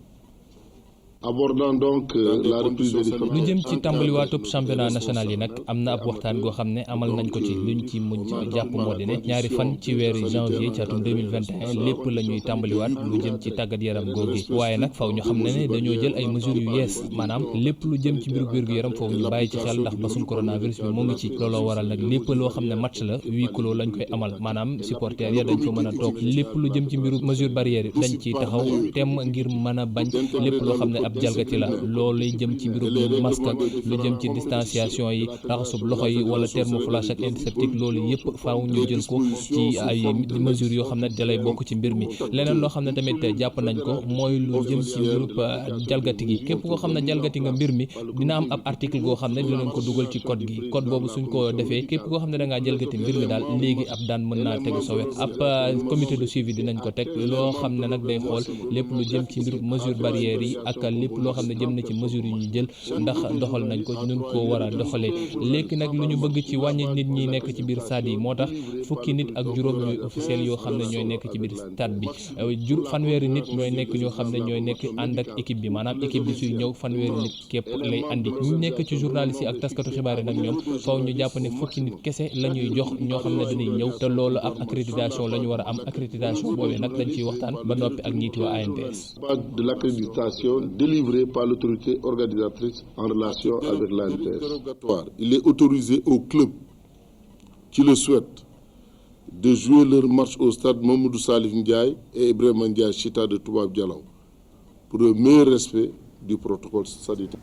Abordant donc la reprise des différents lu jëm ci tàmbaliwaatub championnat national yi nag am na ab waxtaan goo xam ne amal nañ ko ci luñ ci mujj jàpp moo di ne ñaari fan ci weeru janvier ci atum 2021 lépp la ñuy tàmbaliwaat lu jëm ci tàggat yaram googi waaye nag faw ñu xam ne dañoo jël ay mesures yu yees maanaam lépp lu jëm ci mbiru wér gu yaram foofu ñu bàyyi ci xel ndax basum coronavirus bi moo ngi ci looloo waral nag lépp loo xam ne match la huis clos lañ koy amal maanaam supporters ya dañ fa mën a toog lépp lu jëm ci mbiru mesure barrière yi dañ ciy taxaw temm ngir mën a bañ lépp loo xam ne ab jalgati la loolu lay jëm ci mbirum masque ak lu jëm ci distanciation yi raxasub loxo yi wala thermoflash ak antiseptique loolu yëpp faaw ñu jël ko ci ay mesures yoo xam ne dalay bokk ci mbir mi leneen loo xam ne tamit jàpp nañ ko mooy lu jëm ci mbirub jalgati gi képp koo xam ne jalgati nga mbir mi dina am ab article goo xam ne dinañ ko dugal ci code gi code boobu suñ ko defee képp koo xam ne da ngaa jalgati mbir mi daal léegi ab daan mën naa tegu sa wet ab comité de suivi dinañ ko teg loo xam ne nag day xool lépp lu jëm ci mbirub mesure barrières yi ak lépp loo xam ne jëm na ci mesures yi ñu jël ndax doxal nañ ko ñun ko war a doxalee léegi nag lu ñu bëgg ci wàññi nit ñi nekk ci biir stade yi moo tax fukki nit ak juróom ñooy officiel yoo xam ne ñooy nekk ci biir stade bi fanweeri nit ñooy nekk ñoo xam ne ñooy nekk ànd ak équipe bi maanaam équipe bi suy ñëw fanweeri nit képp lay andi ñu nekk ci journaliste yi ak taskatu xibaar yi nag ñoom faw ñu jàpp ne fukki nit kese la ñuy jox ñoo xam ne dinañ ñëw te loolu ab accréditation la ñu war a am accréditation boobee nag dañ ciy waxtaan ba noppi ak njiiti waa ANPS. De l'accréditation délivrée par l'autorité organisatrice en relation avec l'ANPS. Il est autorisé aux clubs qui le souhaitent de jouer leur match au stade Mamadou Salif Ndiaye et Ibrahima Ndiaye Chita de Toubab Dialaw pour le meilleur respect du protocole sanitaire.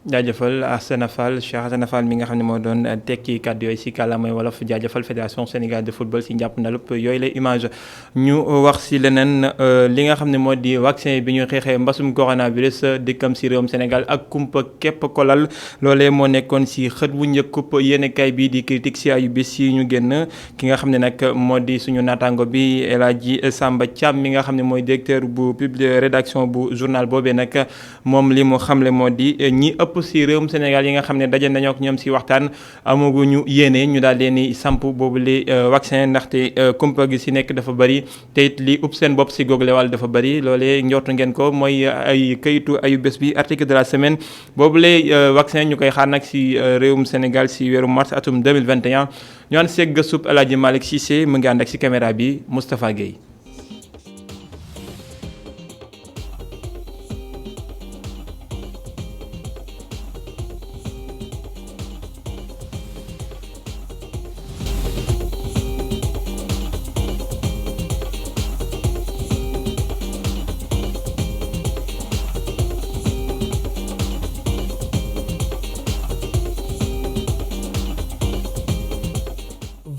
jaajëfal Assane Fall Cheikh Assane Fall mi nga xam ne moo doon tekki kàddu yooyu si kàllaamay wolof jaajëfal fédération sénégalaise de football si njàpp na lépp yooyu la image ñu wax si leneen li nga xam ne moo di vaccin bi ñu xeexee mbasum coronavirus dikkam si réewum Sénégal ak kumpa képp kolal loolee moo nekkoon si xët wu njëkkub yéenekaay bii di critique si ayu bis yi ñu génn ki nga xam ne nag moo di suñu naataango bi El Hadji Samba Thiam mi nga xam ne mooy directeur bu rédaction bu journal boobee nag moom li mu xamle moo di ñi ëpp si réewum Sénégal yi nga xam ne daje nañoo ak ñoom si waxtaan amaguñu yéene ñu daal leen di samp boobu li vaccin ndaxte kumpa gi si nekk dafa bëri te it li ëpp seen bopp si google wàll dafa bëri loolee njortu ngeen ko mooy ay kayitu ayu bés bi article de la semaine boobu lay vaccin ñu koy xaar nag si réewum Sénégal si weeru mars atum 2021 ñu ànd seeg gëstub El Hadji Malick Cissé mu ngi ànd ak si caméra bi Moustapha Guèye.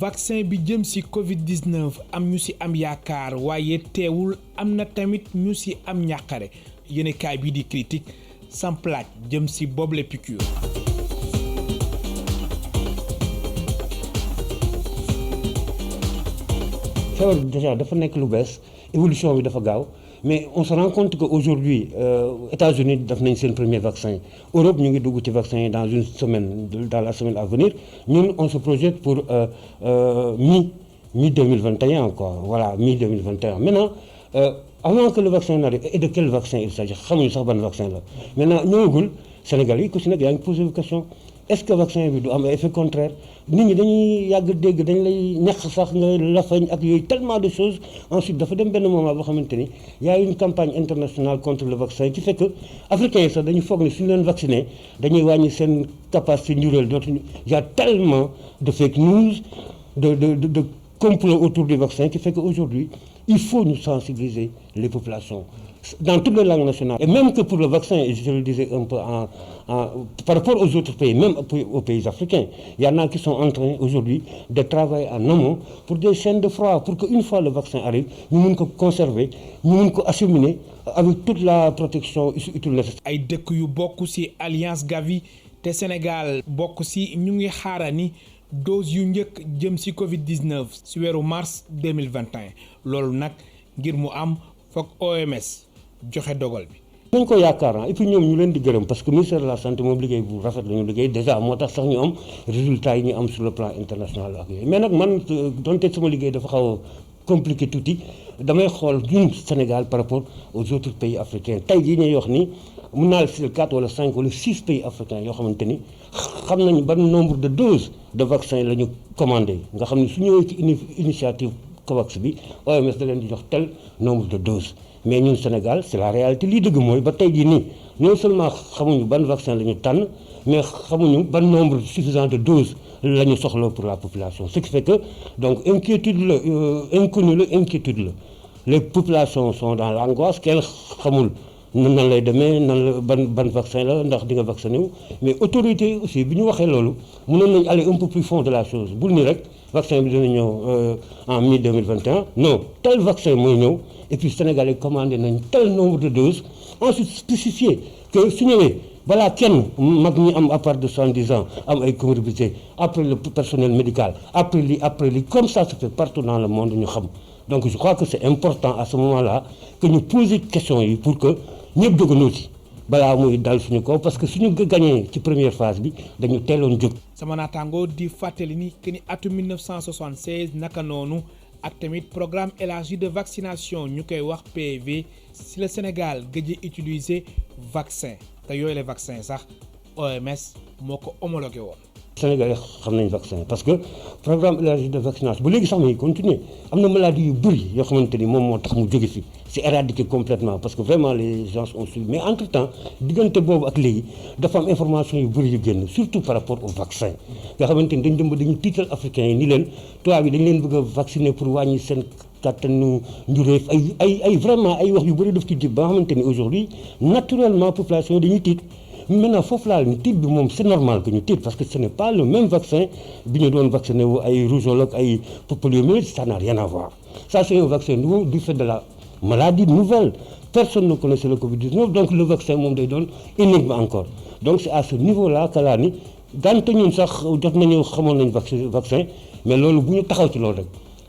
vaccin bi jëm ci Covid-19 am ñu ci am yaakaar waaye teewul am na tamit ñu ci am ñàqare yéenekaay bi di critique samplaaj jëm ci boble piqûre. feebar bi déjà dafa nekk lu bees évolution bi dafa gaaw mais on se rend compte que aujourd'hui États-Unis def nañ seen premier vaccin Europe ñu ngi dugg ci vaccin yi dans une semaine dans la semaine à venir ñun on se projette pour mi 2021 quoi voilà mi 2021 maintenant avant que le vaccin n'arrive et de quel vaccin il s'agit xamuñu sax ban vaccin la maintenant ñëwagul Sénégal yi ku si nekk yaa ngi posé question est-ce que vaccin bi du am effet contraire nit ñi dañuy yàgg dégg dañ lay ñax sax nga lafañ ak yooyu tellement de choses ensuite dafa dem benn moment boo xamante ni y a une campagne internationale contre le vaccin qui fait que africains yi sax dañu foog ne suñu leen vacciné dañuy wàññi seen capacité njureel dootuñu y a tellement de fake news de complot autour du vaccin qui fait que aujourd'hui il faut nous sensibiliser les populations dans toutes les langues nationales. Et même que pour le vaccin, et je le disais un peu par rapport aux autres pays, même aux pays africains, il y en a qui sont en train aujourd'hui de travailler en amont pour des chaînes de froid, pour qu'une fois le vaccin arrive, nous puissions conserver, nous puissions acheminer avec toute la protection utile nécessaire. ay dëkk yu bokk ci Alliance Gavi te Sénégal bokk ci ñu ngi xaarani dose yu njëkk jëm ci Covid-19 ci weeru mars 2021 loolu nag ngir mu am foog OMS joxe dogal bi. nañ ko yaakaar et puis ñoom ñu leen di gërëm parce que ministère de la santé moom liggéey bu rafet la ñu liggéey déjà moo tax sax ñu am résultats yi ñu am sur le plan international ak yooyu mais nag man donte sama liggéey dafa xaw a compliqué tuuti damay xool ñun Sénégal par rapport aux autres pays africains tey jii ñuy wax ni mun naa la si 4 wala 5 wala 6 pays africains yoo xamante ni xam nañu ban nombre de doses de vaccin la ñu commandé nga xam ne su ñëwee ci initiative COVAX bi OMS da leen di jox tel nombre de doses. mais ñun Sénégal c'est la réalité lii dëgg mooy ba tey jii nii non seulement xamuñu ban vaccin la ñu tànn mais xamuñu ban nombre suffisant de doses la ñu soxla pour la population ce qui fait que donc inquiétude la inconnu la inquiétude la les populations sont dans l'angoisse kenn xamul nan lay demee nan la ban vaccin la ndax di nga vacciné wu mais autorité aussi bi ñu waxee loolu mënoon nañu aller un peu plus fond de la chose bul ni rek vaccin bi dina ñëw en mi-2021 non tel vaccin mooy ñëw et puis Sénégalais commandé nañ tel nombre de doses ensuite spécifié que su ñëwee balaa kenn mag ñi am à part de 70 ans am ay comorbidités après le personnel médical après li comme ça se fait partout dans le monde ñu xam donc je crois que c'est important à ce moment-là que ñu poser question yi pour que ñëpp jógandoo ci balaa muy dal suñu kaw parce que suñu gagné ci première phase bi dañu teeloon jóg. sama naataango di fàttali ni que ni atum 1976 naka noonu ak tamit programme élargi de vaccination ñu koy wax PV si le Sénégal gëj a utiliser vaccin te yooyu les vaccins sax OMS moo ko homologué woon. Sénégalais xam nañ vaccin parce que programme élargi de vaccination ba léegi sax muy continuer am na maladie yu bëri yoo xamante ni moom moo tax mu jóge fi c'est éradiqué complètement parce que vraiment les gens ont suivi mais entre temps diggante boobu ak léegi dafa am information yu bëri yu génn surtout par rapport au vaccin nga xamante ni dañ dem ba dañu tiital africains yi ni leen tubaab yi dañ leen bëgg a vacciner pour wàññi seen kàttanu njuréef ay vraiment ay wax yu bëri daf ci jib ba nga xamante ni aujourd'hui naturellement population dañuy tiit. Maintenant foofu laa ni tiit bi moom c'est normal que ñu tiit parce que ce n'est pas le même vaccin bi ñu doon vacciné wu ay rougeole ak ay poliomyélite ça n'a rien à voir ça c'est un vaccin nouveau du fait de la maladie nouvelle personne ne connaissait le Covid-19 donc le vaccin moom day doon énigme encore donc c'est à ce niveau-là que laa ni dante ñun sax jot nañu xamoon nañ vaccin mais loolu bu ñu taxaw ci loolu rek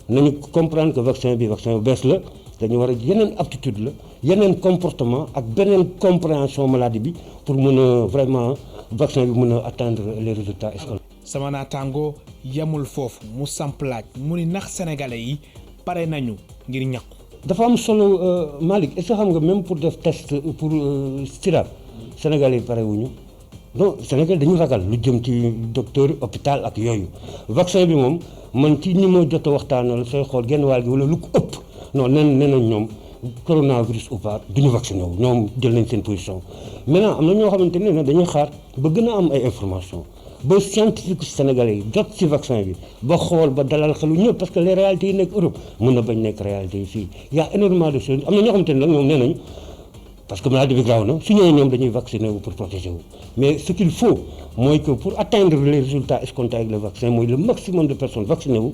nañu comprendre que vaccin bi vaccin bu bees la dañu war a yeneen aptitude la yeneen comportement ak beneen compréhension maladie bi pour mën a vraiment vaccin bi mën a atteindre les résultats escomptés. sama naataango yemul foofu mu samp laaj mu ni ndax sénégalais yi pare nañu ngir ñàkku. dafa am solo Malick est-ce que xam nga même pour def test pour Sida sénégalais yi pare wuñu non Sénégal dañu ragal lu jëm ci docteur hôpital ak yooyu vaccin bi moom man ci ñi ma jot a waxtaanal sooy xool genn wàll gi wala lu ko ëpp. non nee nañ ñoom coronavirus ou pas duñu vacciné wu ñoom jël nañ seen position maintenant am na ñoo xamante ne dañuy xaar ba gën a am ay information ba scientifique sénégalais yi jot ci vaccin bi ba xool ba dalal xelu ñëpp parce que les réalités yi nekk Europe mën na bañ nekk réalité yi fii y a énormément de choses am na ñoo xamante ne nag ñoom nee nañ parce que maladie bi graaw na su ñëwee ñoom dañuy vacciné wu pour protéger wu mais ce qu'il faut mooy que pour atteindre les résultats escomptés avec le vaccin mooy le maximum de personnes vaccinées wu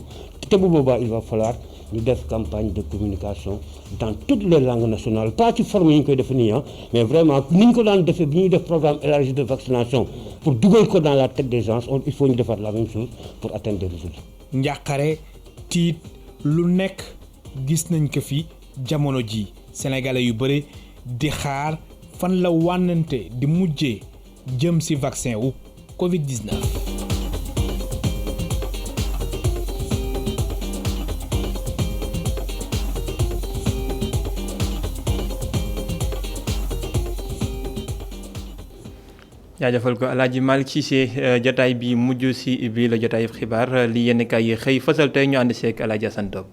te bu boobaa il va falloir ñu def campagne de communication dans toutes les langues nationales pas ci forme yi ñu koy def nii mais vraiment ni ñu ko daan defee bi ñuy def programme élargi de vaccination pour dugal ko dans la tête des gens il faut ñu defaat la même chose pour atteindre des résultats. njàqare tiit lu nekk gis nañ ko fi jamono ji sénégalais yu bëri di xaar fan la wànnante di mujjee jëm ci vaccin wu Covid-19. jaajëfal ko Alaaji Malick Cissé jotaay bi mujj si bii la jotaay xibaar li yenn kay xëy fasal tey ñu ànd seeg Alaaji Assane Top.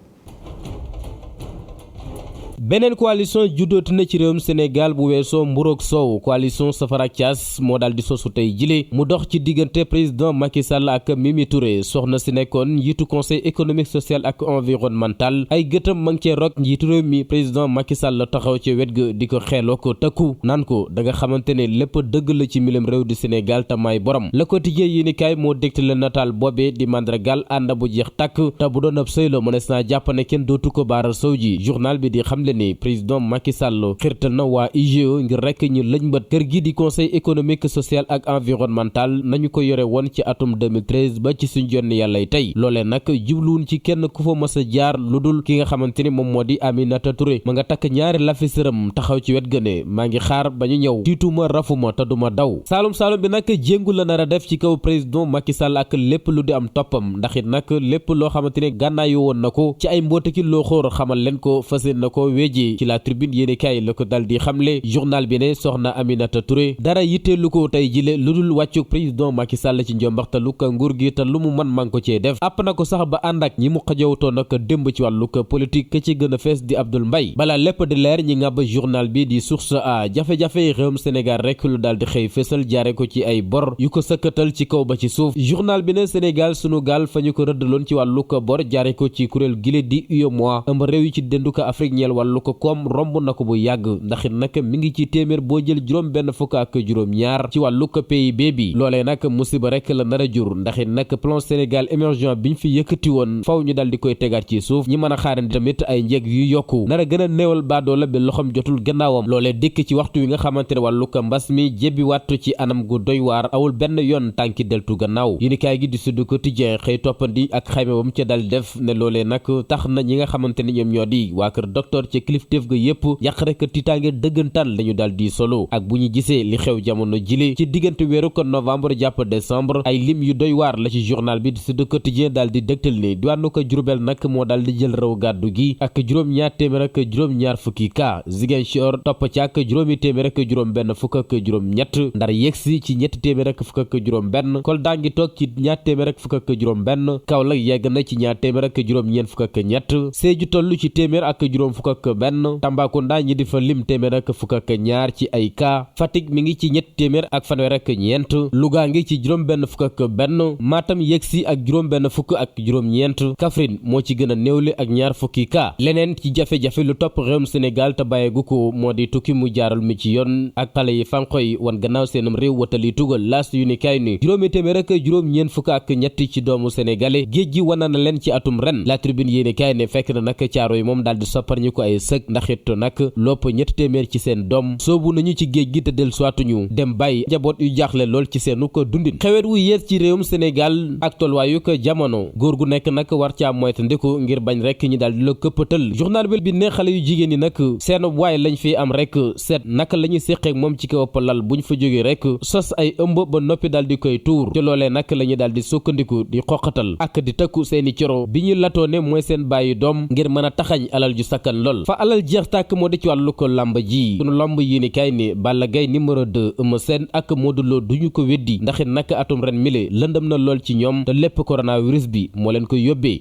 beneen coalition juddooti na ci réewum Sénégal bu weesoo mburoog soow coalition Safara Thias moo daal di sosu tey jile mu dox ci diggante président Macky Sall ak Mimi Touré soxna si nekkoon njiitu conseil économique social ak environnemental ay gëtam ma ngi cee rok njiitu réew mi président Macky Sall taxaw ci wet ga di ko xeeloo ko tëkku naan ko da nga xamante ne lépp dëgg la ci milem réew di Sénégal te may borom Le Quotidien yi ni kaay moo dégte la nataal boobee di mandragal ànd bu jeex tàkk te bu doon ab sëy la mënees naa jàpp ne kenn dootu ko baaral sow ji journal bi di xamle ni président Macky Sall xirtal na waa IGE ngir rek ñu lëñbët kër gi di conseil économique social ak environnemental nañu ko yore woon ci atum 2013 ba ci suñ jonn yàllay tey loolee nag jubluwun ci kenn ku fa mës a jaar lu dul ki nga xamante ni moom moo di Aminata Touré ma nga takk ñaari lafi sëram taxaw ci wet gëne maa ngi xaar ba ñu ñëw tiituma rafuma te duma daw saalum bi nag jéngu la nar a def ci kaw président Macky Sall ak lépp lu di am toppam ndax it nag lépp loo xamante ne gànnaayu woon na ko ci ay mbootaki loo xóor xamal leen ko fase na ko weeji ci la tribune yéene kaay la ko dal di xamle journal bi ne soxna Aminata Touré dara yitteelu ko tey jile lu dul wàccug président Macky Sall ci njombaxtalu ka nguur gi te lu mu man man ko cee def àpp na ko sax ba ànd ak ñi mu xajowtoo nag démb ci wàllu politique ka ci gën a fees di Abdoul Mbaye bala lépp di leer ñi ngàbb journal bi di source a jafe-jafe réewum Sénégal rek lu daal di xëy fésal jaare ko ci ay bor yu ko sëkkatal ci kaw ba ci suuf journal bi ne Sénégal sunu gaal fa ñu ko rëddaloon ci wàllu bor jaare ko ci kuréel gile di UEMOA ëmb réew yi ci dendu ko Afrique ñeel wàllu wàllu ko koom romb na ko bu yàgg ndax it nag mi ngi ci téeméer boo jël juróom benn fukk ak juróom-ñaar ci wàllu ko PIB bi loolee nag musiba rek la nar a jur ndax it nag plan Sénégal émergent biñ fi yëkkati woon faw ñu dal di koy tegaat ci suuf ñi mën a xaarandi tamit ay njëg yu yokku nar a gën a néewal baadoola bi loxom jotul gannaawam loolee dikk ci waxtu wi nga xamante ne wàllu ko mbas mi jébbi wattu ci anam gu doy waar awul benn yoon tànki deltu gannaaw yéenekaay gi di Sud Quotidien xëy toppandi ak xayma bam ca dal def ne loolee nag tax na ñi nga xamante ne ñoom ñoo di waa kër docteur ca kilifteef ga yépp yàq rek tiitaange dëggantaan lañu dal di solo ak bu ñu gisee li xew jamono jile ci diggante weeru ko novembre jàpp décembre ay lim yu doy waar la ci journal bi di Sud Quotidien daal di dëgtal ni diwaanu ko Jurbel nag moo daal di jël raw gàddu gi ak juróom-ñaar téeméer ak juróom-ñaar fukki cas Ziguinchor topp ci ak juróomi téeméer ak juróom benn fukk ak juróom-ñett Ndar yegsi ci ñetti téeméer ak fukk ak juróom benn Kolda ngi toog ci ñaar téeméer ak fukk ak juróom benn Kaolack yegg na ci ñaar téeméer ak juróom-ñeent fukk ak ñett Sédhiou toll ci téeméer ak juróom fukk ak benn Tambacounda ñi di fa lim téeméer ak fukk ak ñaar ci ay cas Fatick mi ngi ci ñetti téeméer ak fanweer ak ñeent Louga ngi ci juróom benn fukk ak benn Matam yegsi ak juróom benn fukk ak juróom-ñeent Kaffrine moo ci gën a néewle ak ñaar fukki cas leneen ci jafe-jafe lu topp réewum Sénégal te bàyyeegu ko moo di tukki mu jaaral mi ci yoon ak xale yi fanqo yi wan gannaaw seenam réew watali tugal laas yu ni kaay ni juróomi téeméer ak juróom-ñeent fukk ak ñetti ci doomu sénégalais géej gi wana na leen ci atum ren la tribune yéeni kaay ne fekk na nag caaro yi moom daal di soppar ñu ko ay sëg ndax it nag lopp ñetti téeméer ci seen doom soobu nañu ci géej gi te del suwaatuñu dem bàyyi njaboot yu jaaxle lool ci seenu ko dundin xewet wu yees ci réewum Sénégal ak tolluwaayu ko jamono góor gu nekk nag war caa moytandiku ngir bañ rek ñi daal di la këppatal journal bi ne xale yu jigéen ñi nag seen waay lañ fi am rek seet naka la ñuy séqeek moom ci kaw lal buñ fa jógee rek sos ay ëmb ba noppi daal di koy tuur ci loolee nag la ñuy daal di sukkandiku di xoqatal ak di tëkku seeni coro bi ñu latoo ne mooy seen bàyyi doom ngir mën a taxañ alal ju sakkan lool fa alal jeex tàkk moo di ci wàllu ko làmb ji sunu làmb yi ni kay ni Balla Gaye numéro 2 Eumeu Sène ak Modou Lo duñu ko weddi ndax it nag atum ren mile lëndëm na lool ci ñoom te lépp coronavirus bi moo leen koy yóbbee.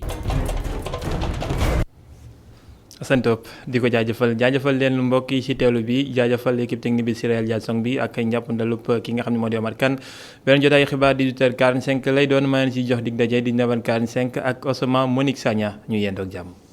Santop di ko jaajëfal leen mbokk yi ci teewlu bi jaajëfal équipe technique bi ci réalisation bi ak njàppandalup ki nga xam ne moo di Omar Kane beneen jotaayu xibaar 18h45 lay doon maa ngi ci jox dig daje 19h45 ak Osama Monique Sagna ñu yendoog jàmm.